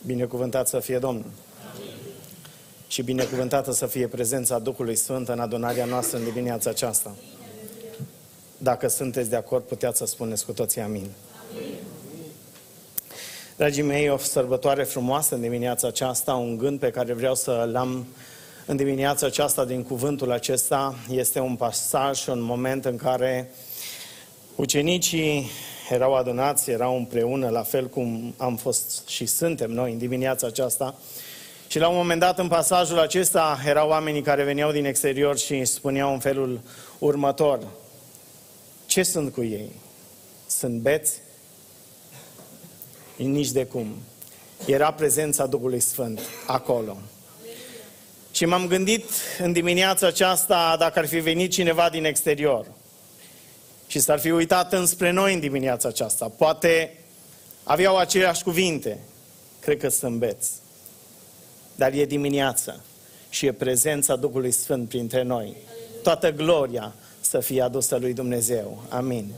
Binecuvântat să fie Domnul. Amin. Și binecuvântată să fie prezența Duhului Sfânt în adunarea noastră în dimineața aceasta. Dacă sunteți de acord, puteți să spuneți cu toții amin. Amin. Dragii mei, o sărbătoare frumoasă în dimineața aceasta, un gând pe care vreau să-l am în dimineața aceasta din cuvântul acesta, este un pasaj, un moment în care ucenicii erau adunați, erau împreună, la fel cum am fost și suntem noi în dimineața aceasta. Și la un moment dat, în pasajul acesta, erau oamenii care veneau din exterior și spuneau în felul următor: ce sunt cu ei? Sunt beți? Nici de cum. Era prezența Duhului Sfânt acolo. Și m-am gândit în dimineața aceasta dacă ar fi venit cineva din exterior și s-ar fi uitat înspre noi în dimineața aceasta. Poate aveau aceleași cuvinte. Cred că sunt beți. Dar e dimineață și e prezența Duhului Sfânt printre noi. Toată gloria să fie adusă lui Dumnezeu. Amin.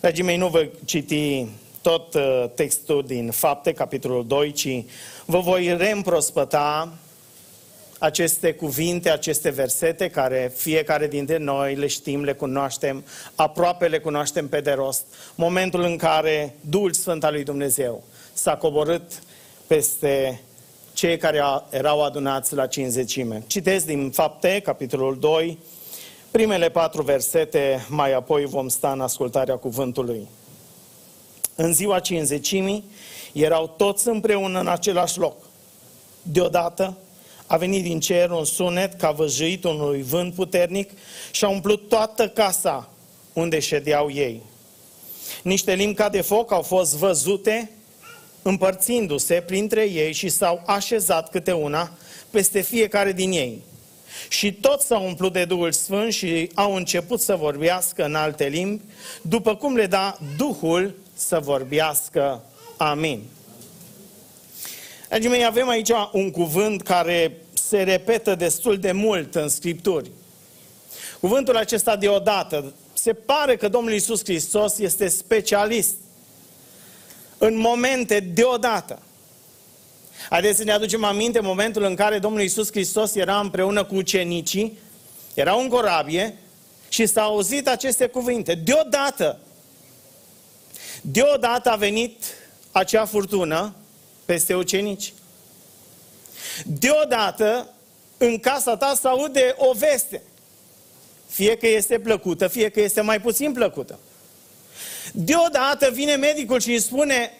Dragii mei, nu vă citi tot textul din Fapte, capitolul 2, ci vă voi reîmprospăta aceste cuvinte, aceste versete, care fiecare dintre noi le știm, le cunoaștem, aproape le cunoaștem pe de rost. Momentul în care Duhul Sfânt al lui Dumnezeu s-a coborât peste cei care erau adunați la Cincizecime. Citesc din Fapte, capitolul 2, primele 4 versete, mai apoi vom sta în ascultarea cuvântului. În ziua Cincizecimii erau toți împreună în același loc. Deodată a venit din cer un sunet ca văjăit unui vânt puternic și a umplut toată casa unde ședeau ei. Niște limbi ca de foc au fost văzute împărțindu-se printre ei și s-au așezat câte una peste fiecare din ei. Și toți s-au umplut de Duhul Sfânt și au început să vorbească în alte limbi, după cum le da Duhul să vorbească. Amin. Dragii mei, avem aici un cuvânt care se repetă destul de mult în Scripturi. Cuvântul acesta deodată. Se pare că Domnul Iisus Hristos este specialist în momente deodată. Haideți să ne aducem aminte momentul în care Domnul Iisus Hristos era împreună cu ucenicii, erau în corabie și s-au auzit aceste cuvinte. Deodată. Deodată a venit acea furtună peste ucenici. Deodată, în casa ta se aude o veste. Fie că este plăcută, fie că este mai puțin plăcută. Deodată vine medicul și îi spune: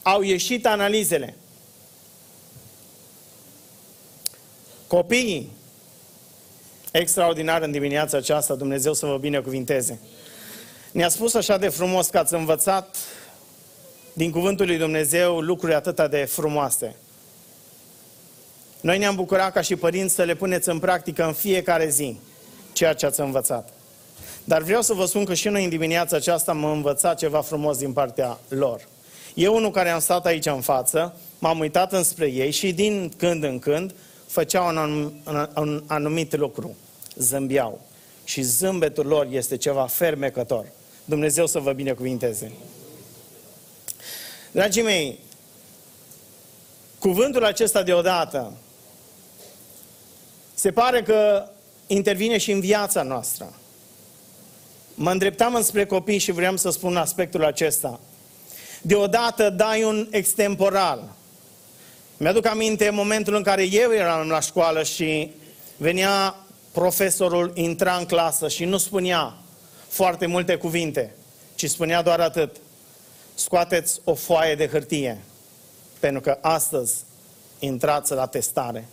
au ieșit analizele. Copiii, extraordinar în dimineața aceasta, Dumnezeu să vă binecuvinteze. Ne-a spus așa de frumos că ați învățat din cuvântul lui Dumnezeu lucruri atât de frumoase. Noi ne-am bucurat ca și părinți să le puneți în practică în fiecare zi ceea ce ați învățat. Dar vreau să vă spun că și noi în dimineața aceasta am învățat ceva frumos din partea lor. Eu, unul care am stat aici în față, m-am uitat înspre ei și din când în când făceau un anumit lucru. Zâmbeau. Și zâmbetul lor este ceva fermecător. Dumnezeu să vă binecuvinteze. Dragii mei, cuvântul acesta deodată se pare că intervine și în viața noastră. Mă îndreptam înspre copii și vreau să spun aspectul acesta. Deodată dai un extemporal. Mi-aduc aminte momentul în care eu eram la școală și venea profesorul, intra în clasă și nu spunea foarte multe cuvinte, ci spunea doar atât: scoateți o foaie de hârtie, pentru că astăzi intrați la testare.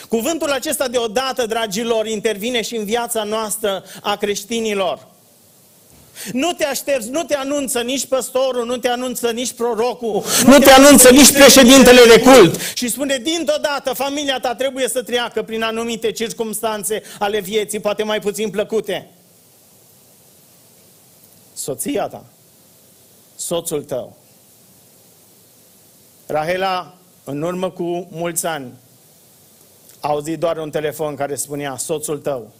Cuvântul acesta deodată, dragilor, intervine și în viața noastră a creștinilor. Nu te aștepți, nu te anunță nici păstorul, nu te anunță nici prorocul, nu te anunță nici președintele de cult. Și spune: dintr-o dată familia ta trebuie să treacă prin anumite circumstanțe ale vieții, poate mai puțin plăcute. Soția ta, soțul tău. Rahela, în urmă cu mulți ani, a auzit doar un telefon care spunea: soțul tău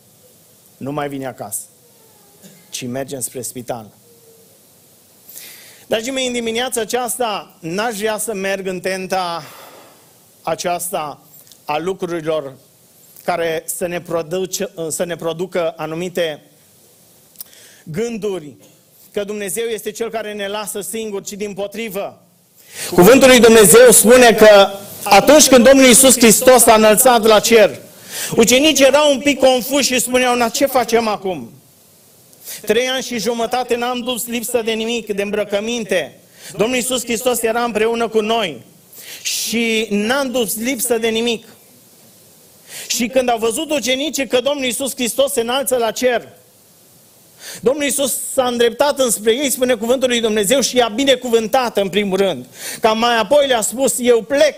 nu mai vine acasă, ci merge spre spital. Dragii mei, în dimineața aceasta n-aș vrea să merg în tenta aceasta a lucrurilor care să ne producă anumite gânduri că Dumnezeu este Cel care ne lasă singuri, ci dimpotrivă. Cuvântul lui Dumnezeu spune că atunci când Domnul Iisus Hristos a înălțat la cer, ucenicii erau un pic confuși și spuneau, ce facem acum? 3 ani și jumătate n-am dus lipsă de nimic, de îmbrăcăminte. Domnul Iisus Hristos era împreună cu noi și n-am dus lipsă de nimic. Și când au văzut ucenicii că Domnul Iisus Hristos se înalță la cer, Domnul Iisus s-a îndreptat înspre ei, spune cuvântul lui Dumnezeu, și i-a binecuvântat în primul rând. Ca mai apoi le-a spus, eu plec,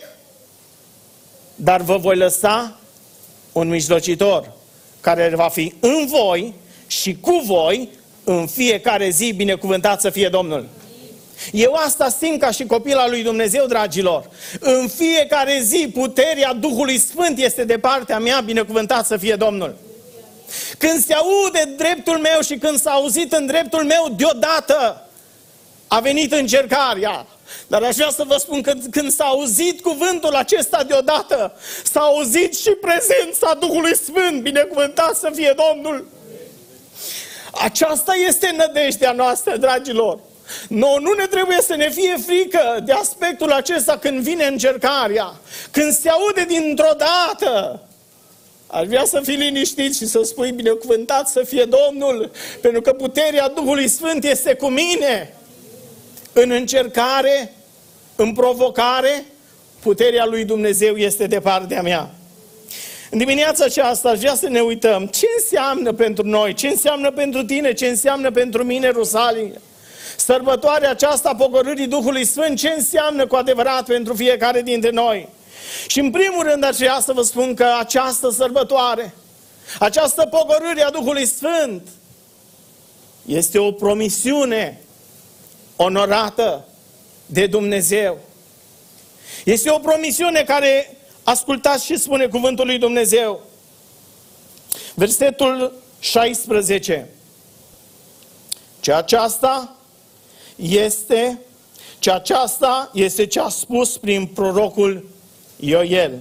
dar vă voi lăsa un mijlocitor care va fi în voi și cu voi în fiecare zi, binecuvântat să fie Domnul. Eu asta simt ca și copil al lui Dumnezeu, dragilor. În fiecare zi puterea Duhului Sfânt este de partea mea, binecuvântat să fie Domnul. Când se aude dreptul meu și când s-a auzit în dreptul meu, deodată a venit încercarea. Dar aș vrea să vă spun că când s-a auzit cuvântul acesta deodată, s-a auzit și prezența Duhului Sfânt, binecuvântat să fie Domnul. Aceasta este nădejdea noastră, dragilor. Nu ne trebuie să ne fie frică de aspectul acesta când vine încercarea. Când se aude dintr-o dată, aș vrea să fii liniștit și să spui, binecuvântat să fie Domnul, pentru că puterea Duhului Sfânt este cu mine. În încercare, în provocare, puterea lui Dumnezeu este de partea mea. În dimineața aceasta aș vrea să ne uităm ce înseamnă pentru noi, ce înseamnă pentru tine, ce înseamnă pentru mine, Rusalii. Sărbătoarea aceasta a pogorârii Duhului Sfânt, ce înseamnă cu adevărat pentru fiecare dintre noi. Și în primul rând aș vrea să vă spun că această sărbătoare, această pogorâre a Duhului Sfânt este o promisiune onorată de Dumnezeu. Este o promisiune care, ascultați și spune cuvântul lui Dumnezeu. Versetul 16. Aceasta este ce a spus prin prorocul Ioel.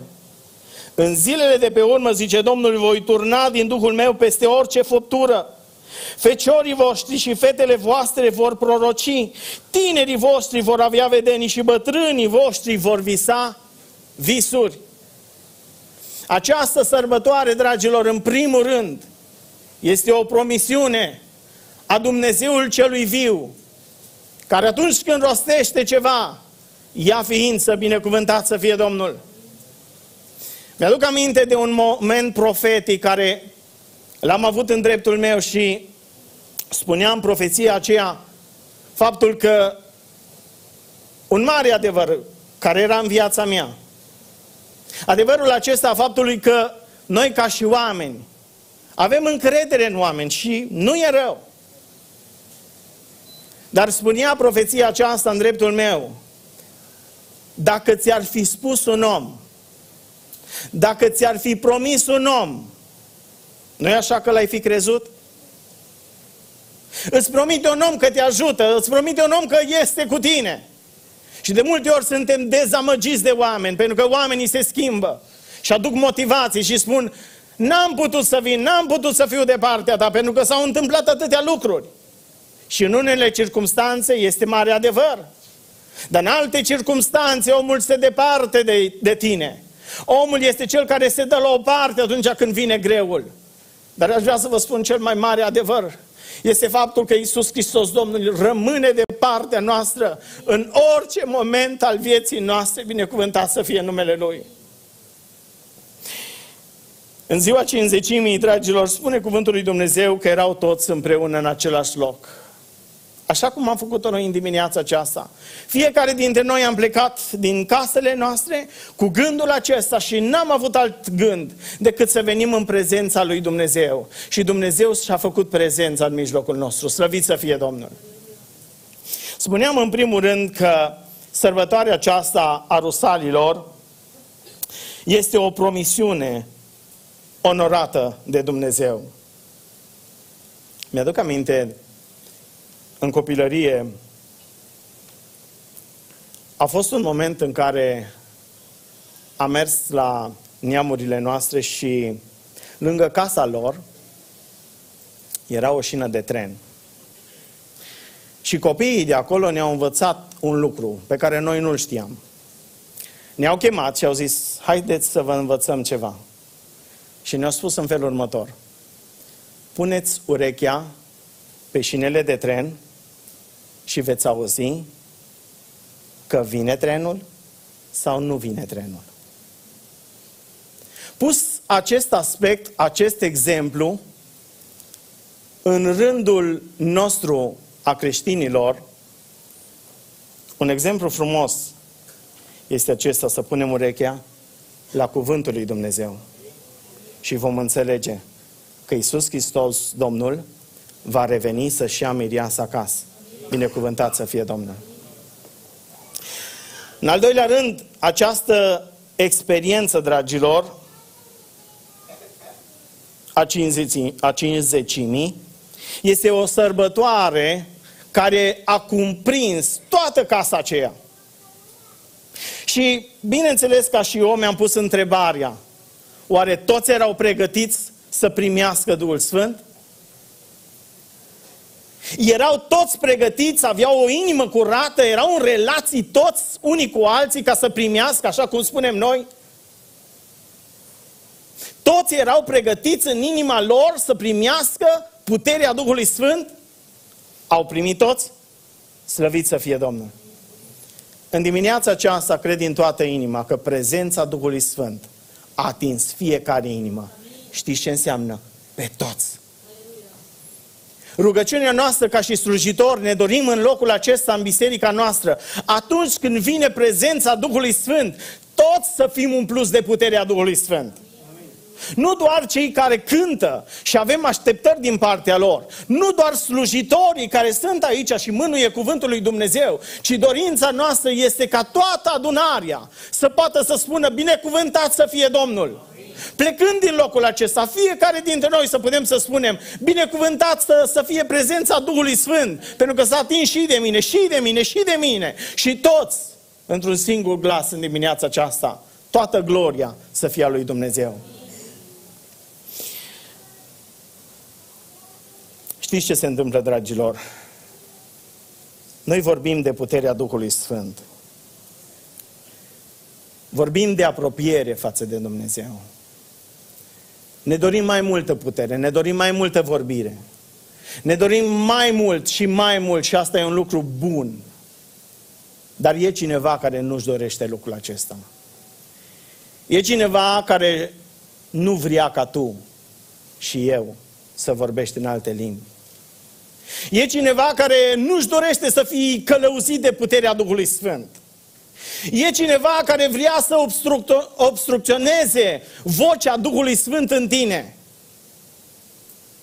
În zilele de pe urmă, zice Domnul, voi turna din Duhul meu peste orice făptură. Feciorii voștri și fetele voastre vor proroci, tinerii voștri vor avea vedenii și bătrânii voștri vor visa visuri. Această sărbătoare, dragilor, în primul rând, este o promisiune a Dumnezeul celui viu, care atunci când rostește ceva, ia ființă, binecuvântat să fie Domnul. Mi-aduc aminte de un moment profetic care l-am avut în dreptul meu și spuneam profeția aceea, faptul că un mare adevăr care era în viața mea, adevărul acesta a faptului că noi ca și oameni avem încredere în oameni și nu e rău. Dar spunea profeția aceasta în dreptul meu, dacă ți-ar fi spus un om, dacă ți-ar fi promis un om, nu-i așa că l-ai fi crezut? Îți promite un om că te ajută, îți promite un om că este cu tine. Și de multe ori suntem dezamăgiți de oameni, pentru că oamenii se schimbă și aduc motivații și spun, n-am putut să vin, n-am putut să fiu de partea ta, pentru că s-au întâmplat atâtea lucruri. Și în unele circumstanțe este mare adevăr. Dar în alte circumstanțe omul se departe de tine. Omul este cel care se dă la o parte atunci când vine greul. Dar aș vrea să vă spun cel mai mare adevăr. Este faptul că Iisus Hristos, Domnul, rămâne de partea noastră în orice moment al vieții noastre, binecuvântat să fie numele Lui. În ziua Cincizecimii, dragilor, spune cuvântul lui Dumnezeu că erau toți împreună în același loc. Așa cum am făcut-o noi în dimineața aceasta. Fiecare dintre noi am plecat din casele noastre cu gândul acesta și n-am avut alt gând decât să venim în prezența lui Dumnezeu. Și Dumnezeu și-a făcut prezența în mijlocul nostru. Slăvit să fie Domnul! Spuneam în primul rând că sărbătoarea aceasta a Rusalilor este o promisiune onorată de Dumnezeu. Mi-aduc aminte, în copilărie, A fost un moment în care am mers la neamurile noastre și lângă casa lor era o șină de tren. Și copiii de acolo ne-au învățat un lucru pe care noi nu-l știam. Ne-au chemat și au zis, haideți să vă învățăm ceva. Și ne-au spus în felul următor. Puneți urechea pe șinele de tren și veți auzi că vine trenul sau nu vine trenul. Pus acest aspect, acest exemplu, în rândul nostru a creștinilor, un exemplu frumos este acesta, să punem urechea la cuvântul lui Dumnezeu. Și vom înțelege că Iisus Hristos, Domnul, va reveni să-și ia mireasa acasă. Binecuvântat să fie Domnul. În al doilea rând, această experiență, dragilor, a Cincizecimii, este o sărbătoare care a cumprins toată casa aceea. Și, bineînțeles, ca și eu mi-am pus întrebarea, oare toți erau pregătiți să primească Duhul Sfânt? Erau toți pregătiți, aveau o inimă curată, erau în relații toți unii cu alții ca să primească, așa cum spunem noi? Toți erau pregătiți în inima lor să primească puterea Duhului Sfânt? Au primit toți? Slăvit să fie Domnul! În dimineața aceasta cred din toată inima că prezența Duhului Sfânt a atins fiecare inimă. Știți ce înseamnă? Pe toți. Rugăciunea noastră ca și slujitori, ne dorim în locul acesta, în biserica noastră, atunci când vine prezența Duhului Sfânt, toți să fim umpluți de puterea Duhului Sfânt. Nu doar cei care cântă și avem așteptări din partea lor, nu doar slujitorii care sunt aici și mânuie cuvântul lui Dumnezeu, ci dorința noastră este ca toată adunarea să poată să spună binecuvântat să fie Domnul. Plecând din locul acesta, fiecare dintre noi să putem să spunem binecuvântat să fie prezența Duhului Sfânt, pentru că s-a atins și de mine, și de mine, și de mine, și toți într-un singur glas în dimineața aceasta, toată gloria să fie a lui Dumnezeu. Știți ce se întâmplă, dragilor? Noi vorbim de puterea Duhului Sfânt. Vorbim de apropiere față de Dumnezeu. Ne dorim mai multă putere, ne dorim mai multă vorbire. Ne dorim mai mult și asta e un lucru bun. Dar e cineva care nu-și dorește lucrul acesta. E cineva care nu vrea ca tu și eu să vorbești în alte limbi. E cineva care nu-și dorește să fii călăuzit de puterea Duhului Sfânt. E cineva care vrea să obstrucționeze vocea Duhului Sfânt în tine.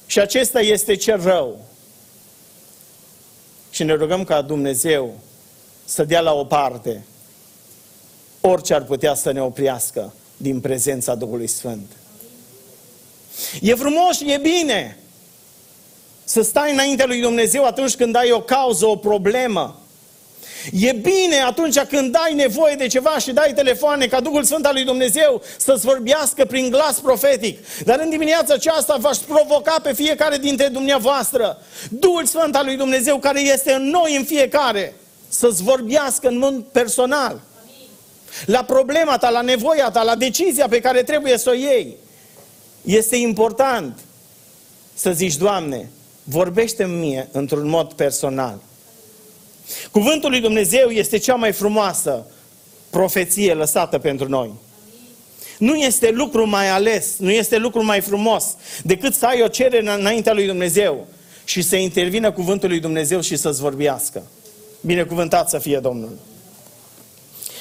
Și acesta este cel rău. Și ne rugăm ca Dumnezeu să dea la o parte orice ar putea să ne oprească din prezența Duhului Sfânt. E frumos și e bine să stai înaintea lui Dumnezeu atunci când ai o cauză, o problemă. E bine atunci când ai nevoie de ceva și dai telefoane ca Duhul Sfânt al lui Dumnezeu să-ți vorbească prin glas profetic. Dar în dimineața aceasta v-aș provoca pe fiecare dintre dumneavoastră Duhul Sfânt al lui Dumnezeu care este în noi în fiecare să-ți vorbească în mod personal. La problema ta, la nevoia ta, la decizia pe care trebuie să o iei. Este important să zici, Doamne, vorbește-mi mie într-un mod personal. Cuvântul lui Dumnezeu este cea mai frumoasă profeție lăsată pentru noi. Nu este lucru mai ales, nu este lucru mai frumos decât să ai o cerere înaintea lui Dumnezeu și să intervină cuvântul lui Dumnezeu și să-ți vorbească. Binecuvântat să fie Domnul.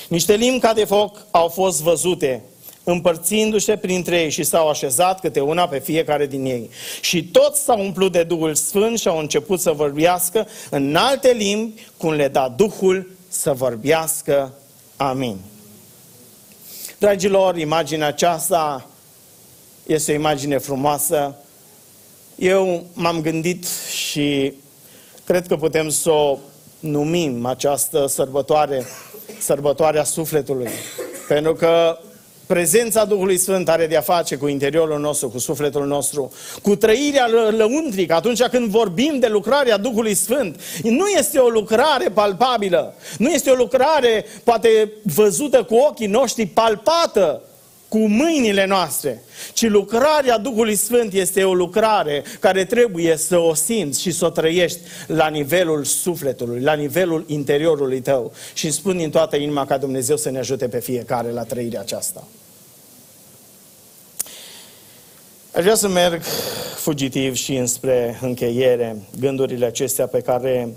Niște limbi ca de foc au fost văzute, împărțindu-se printre ei și s-au așezat câte una pe fiecare din ei. Și toți s-au umplut de Duhul Sfânt și au început să vorbească în alte limbi, cum le da Duhul să vorbească. Amin. Dragilor, imaginea aceasta este o imagine frumoasă. Eu m-am gândit și cred că putem să o numim această sărbătoare sărbătoarea sufletului. Pentru că prezența Duhului Sfânt are de-a face cu interiorul nostru, cu sufletul nostru, cu trăirea lăuntrică. Atunci când vorbim de lucrarea Duhului Sfânt, nu este o lucrare palpabilă, nu este o lucrare poate văzută cu ochii noștri, palpată cu mâinile noastre, ci lucrarea Duhului Sfânt este o lucrare care trebuie să o simți și să o trăiești la nivelul sufletului, la nivelul interiorului tău. Și spun din toată inima ca Dumnezeu să ne ajute pe fiecare la trăirea aceasta. Aș vrea să merg fugitiv și înspre încheiere, gândurile acestea pe care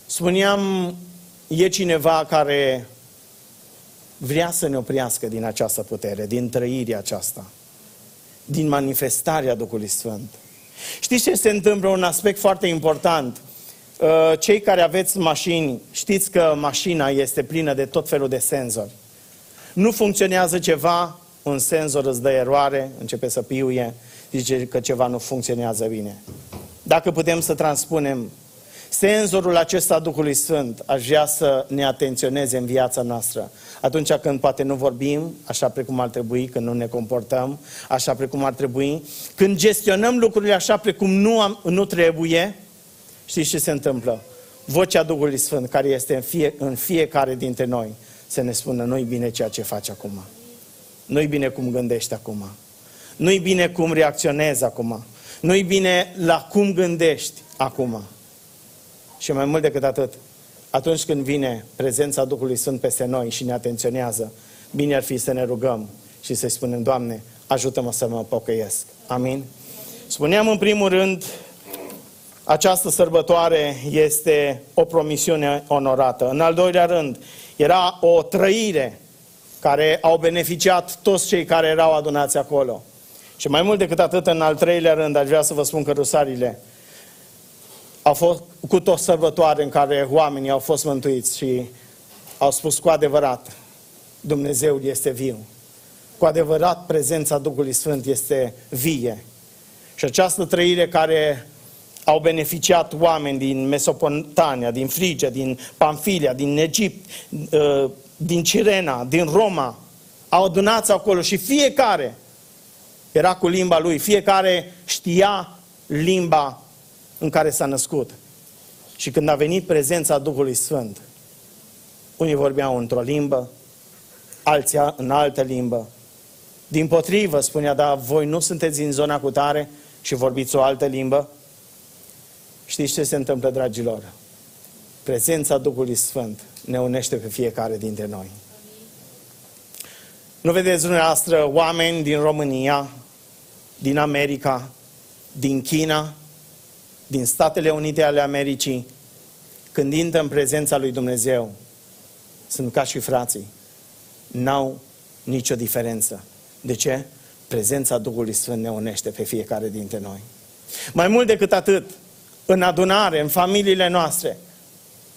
spuneam, e cineva care vrea să ne oprească din această putere, din trăirea aceasta, din manifestarea Duhului Sfânt. Știți ce se întâmplă? Un aspect foarte important. Cei care aveți mașini, știți că mașina este plină de tot felul de senzori. Nu funcționează ceva, un senzor îți dă eroare, începe să piuie, zice că ceva nu funcționează bine. Dacă putem să transpunem senzorul acesta Duhului Sfânt, aș vrea să ne atenționeze în viața noastră. Atunci când poate nu vorbim așa precum ar trebui, când nu ne comportăm așa precum ar trebui, când gestionăm lucrurile așa precum nu trebuie, știți ce se întâmplă? Vocea Duhului Sfânt care este în fiecare dintre noi să ne spună: nu-i bine ceea ce faci acum. Nu-i bine cum gândești acum. Nu-i bine cum reacționezi acum. Nu-i bine la cum gândești acum. Și mai mult decât atât, atunci când vine prezența Duhului Sfânt peste noi și ne atenționează, bine ar fi să ne rugăm și să-i spunem: Doamne, ajută-mă să mă pocăiesc. Amin? Spuneam în primul rând, această sărbătoare este o promisiune onorată. În al doilea rând, era o trăire care au beneficiat toți cei care erau adunați acolo. Și mai mult decât atât, în al treilea rând, aș vrea să vă spun că Rusalile au fost cu o sărbătoare în care oamenii au fost mântuiți și au spus cu adevărat: Dumnezeul este viu. Cu adevărat, prezența Duhului Sfânt este vie. Și această trăire care au beneficiat oameni din Mesopotamia, din Frigia, din Pamfilia, din Egipt, din Cirena, din Roma, au adunat acolo și fiecare era cu limba lui, fiecare știa limba în care s-a născut. Și când a venit prezența Duhului Sfânt, unii vorbeau într-o limbă, alții în altă limbă. Dimpotrivă, spunea: da, voi nu sunteți din zona cutare și vorbiți o altă limbă? Știți ce se întâmplă, dragilor? Prezența Duhului Sfânt ne unește pe fiecare dintre noi. Nu vedeți dumneavoastră oameni din România, din America, din China, din Statele Unite ale Americii, când intră în prezența lui Dumnezeu, sunt ca și frații. N-au nicio diferență. De ce? Prezența Duhului Sfânt ne unește pe fiecare dintre noi. Mai mult decât atât, în adunare, în familiile noastre,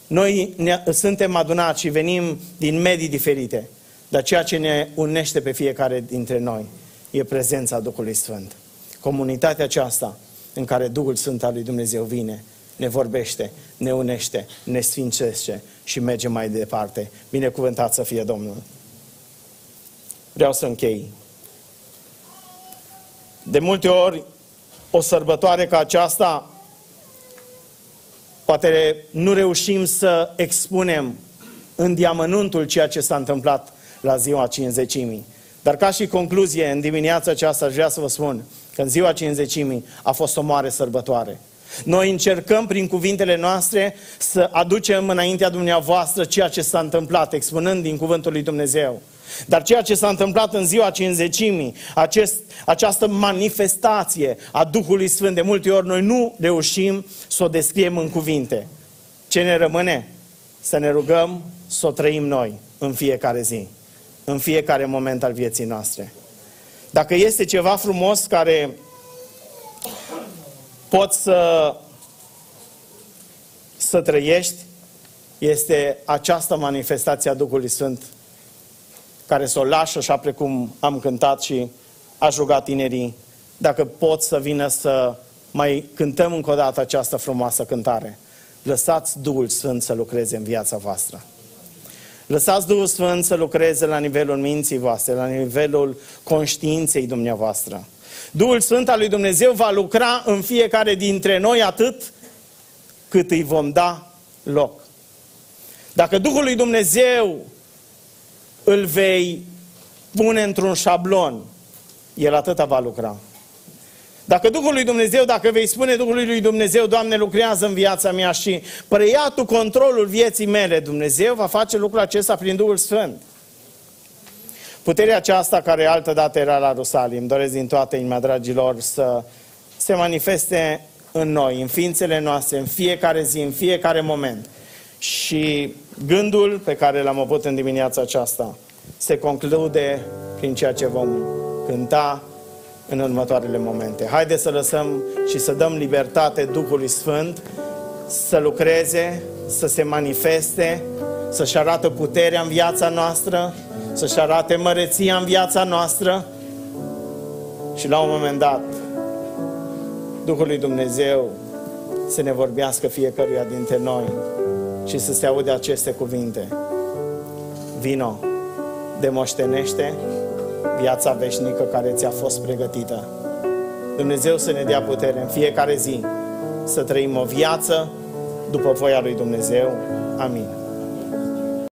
noi suntem adunați și venim din medii diferite, dar ceea ce ne unește pe fiecare dintre noi e prezența Duhului Sfânt. Comunitatea aceasta în care Duhul Sfânt al lui Dumnezeu vine, ne vorbește, ne unește, ne sfințește și merge mai departe. Binecuvântat să fie Domnul. Vreau să închei. De multe ori, o sărbătoare ca aceasta, poate nu reușim să expunem în deamănuntul ceea ce s-a întâmplat la ziua Cincizecimii. Dar ca și concluzie, în dimineața aceasta aș vrea să vă spun că în ziua Cincizecimii a fost o mare sărbătoare. Noi încercăm prin cuvintele noastre să aducem înaintea dumneavoastră ceea ce s-a întâmplat, expunând din cuvântul lui Dumnezeu. Dar ceea ce s-a întâmplat în ziua Cincizecimii, această manifestație a Duhului Sfânt, de multe ori noi nu reușim să o descriem în cuvinte. Ce ne rămâne? Să ne rugăm să o trăim noi în fiecare zi, în fiecare moment al vieții noastre. Dacă este ceva frumos care poți să trăiești, este această manifestație a Duhului Sfânt, care să o lași așa precum am cântat și aș ruga tinerii, dacă pot să vină să mai cântăm încă o dată această frumoasă cântare. lăsați Duhul Sfânt să lucreze în viața voastră. Lăsați Duhul Sfânt să lucreze la nivelul minții voastre, la nivelul conștiinței dumneavoastră. Duhul Sfânt al lui Dumnezeu va lucra în fiecare dintre noi atât cât îi vom da loc. Dacă Duhul lui Dumnezeu îl vei pune într-un șablon, El atâta va lucra. Dacă Duhul lui Dumnezeu, dacă vei spune Duhului lui Dumnezeu, Doamne, lucrează în viața mea și preia Tu controlul vieții mele, Dumnezeu va face lucrul acesta prin Duhul Sfânt. Puterea aceasta care altădată era la Ierusalim, doresc din toată inima, dragilor, să se manifeste în noi, în ființele noastre, în fiecare zi, în fiecare moment. Și gândul pe care l-am avut în dimineața aceasta se conclude prin ceea ce vom cânta în următoarele momente. Haideți să lăsăm și să dăm libertate Duhului Sfânt să lucreze, să se manifeste, să-și arate puterea în viața noastră, să-și arate măreția în viața noastră și la un moment dat Duhul lui Dumnezeu să ne vorbească fiecăruia dintre noi și să se aude aceste cuvinte. Vino, demoștenește viața veșnică care ți-a fost pregătită. Dumnezeu să ne dea putere în fiecare zi să trăim o viață după voia lui Dumnezeu. Amin.